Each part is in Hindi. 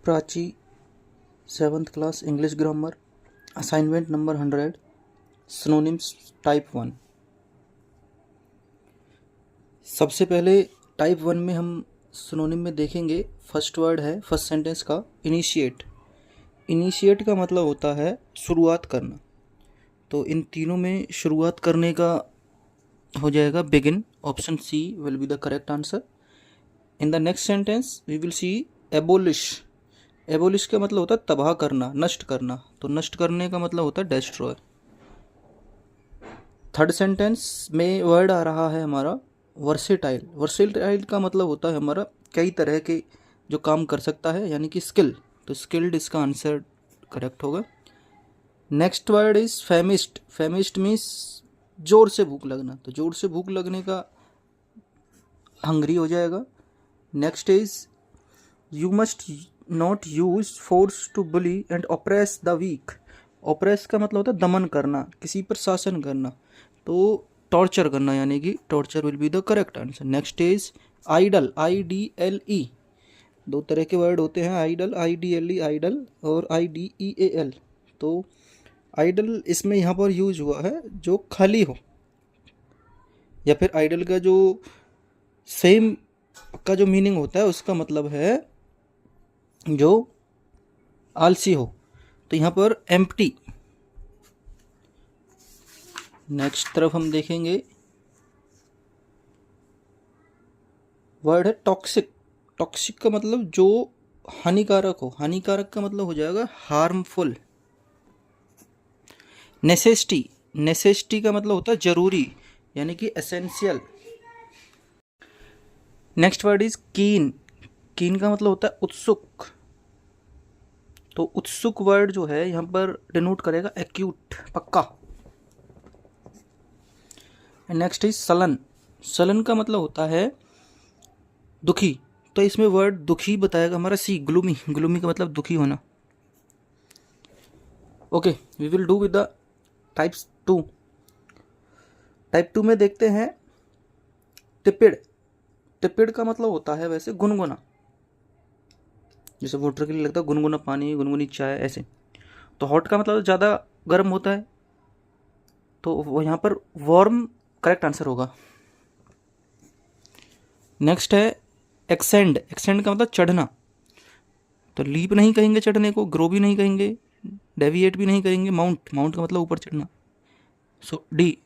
Prachi 7th class English grammar assignment number 100 synonyms type 1। सबसे पहले टाइप 1 में हम सिनोनिम में देखेंगे। फर्स्ट वर्ड है फर्स्ट सेंटेंस का इनिशिएट। इनिशिएट का मतलब होता है शुरुआत करना, तो इन तीनों में शुरुआत करने का हो जाएगा begin. Option c will be the correct answer. In the next sentence we will see abolish. Abolish का मतलब होता है तबाह करना, नष्ट करना, तो नष्ट करने का मतलब होता है डेस्ट्रॉय। थर्ड सेंटेंस में वर्ड आ रहा है हमारा वर्सेटाइल। वर्सेटाइल का मतलब होता है हमारा कई तरह के जो काम कर सकता है, यानी कि स्किल, तो स्किल्ड इसका आंसर करेक्ट होगा। Next word is famished. Famished means जोर से भूख लगना, तो जोर से भूख लगने का हंग्री हो जाएगा। Next is you must not use force to bully and oppress the weak. Oppress का मतलब होता है दमन करना, किसी पर शासन करना, तो टॉर्चर करना, यानी कि torture will be the correct answer. Next is idle. IDLE। दो तरह के वर्ड होते हैं, आइडल, IDLE आइडल और IDEAL। तो आइडल इसमें यहाँ पर यूज हुआ है जो खाली हो, या फिर आइडल का जो सेम का जो मीनिंग होता है उसका मतलब है जो आलसी हो, तो यहाँ पर एम्प्टी। नेक्स्ट तरफ हम देखेंगे वर्ड है टॉक्सिक। टॉक्सिक का मतलब जो हानिकारक हो, हानिकारक का मतलब हो जाएगा हार्मफुल। नेसेसिटी। नेसेसिटी का मतलब होता है जरूरी, यानी कि essential. Next word is keen. कीन का मतलब होता है उत्सुक, तो उत्सुक वर्ड जो है यहाँ पर डिनोट करेगा एक्यूट, पक्का। Next is sullen. सलन का मतलब होता है दुखी, तो इसमें वर्ड दुखी बताएगा हमारा सी, ग्लूमी। ग्लूमी का मतलब दुखी होना। Okay, we will do with the types 2। Type 2 में देखते हैं टिपिड। टिपिड का मतलब होता है वैसे गुनगुना, जैसे वाटर के लिए लगता है गुनगुना पानी, गुनगुनी चाय, ऐसे। तो हॉट का मतलब ज़्यादा गर्म होता है, तो वो यहाँ पर वार्म करेक्ट आंसर होगा। नेक्स्ट है एक्सेंड। एक्सेंड का मतलब चढ़ना, तो लीप नहीं कहेंगे चढ़ने को, ग्रो भी नहीं कहेंगे, डेविएट भी नहीं करेंगे। माउंट, माउंट का मतलब ऊपर चढ़ना, so d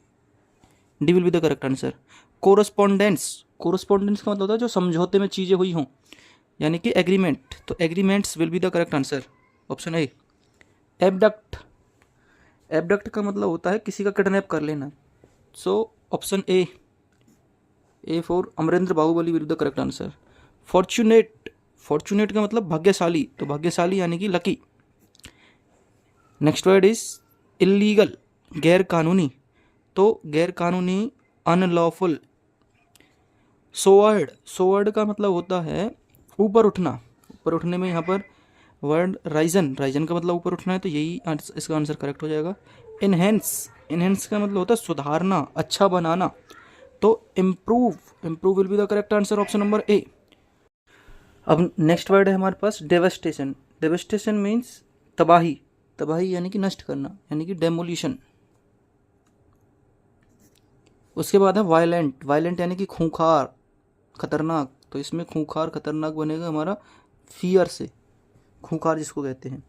will be the correct answer. Correspondence. Correspondence का मतलब होता है जो समझौते में चीज़ें हुई हों, यानी कि एग्रीमेंट, तो agreements will be the correct answer. Option A. Abduct. Abduct का मतलब होता है किसी का किडनैप कर लेना, so option A for Amarendra Baahubali will be the correct answer. Fortunate. Fortunate का मतलब भाग्यशाली, तो भाग्यशाली यानी कि lucky. Next word is illegal. गैर कानूनी, तो गैर कानूनी अनलॉफुल। सोवर्ड। सोवर्ड का मतलब होता है ऊपर उठना। ऊपर उठने में यहाँ पर वर्ड राइजन। राइजन का मतलब ऊपर उठना है, तो यही इसका आंसर करेक्ट हो जाएगा। इनहेंस। इनहेंस का मतलब होता है सुधारना, अच्छा बनाना, तो improve. Improve will be the correct answer, option number A. अब नेक्स्ट वर्ड है हमारे पास डेवस्टेशन। डेवस्टेशन मीन्स तबाही। तबाही यानी कि नष्ट करना, यानी कि डेमोलिशन। उसके बाद है वायलेंट। वायलेंट यानी कि खूंखार, खतरनाक, तो इसमें खूंखार खतरनाक बनेगा हमारा फियर से, खूंखार जिसको कहते हैं।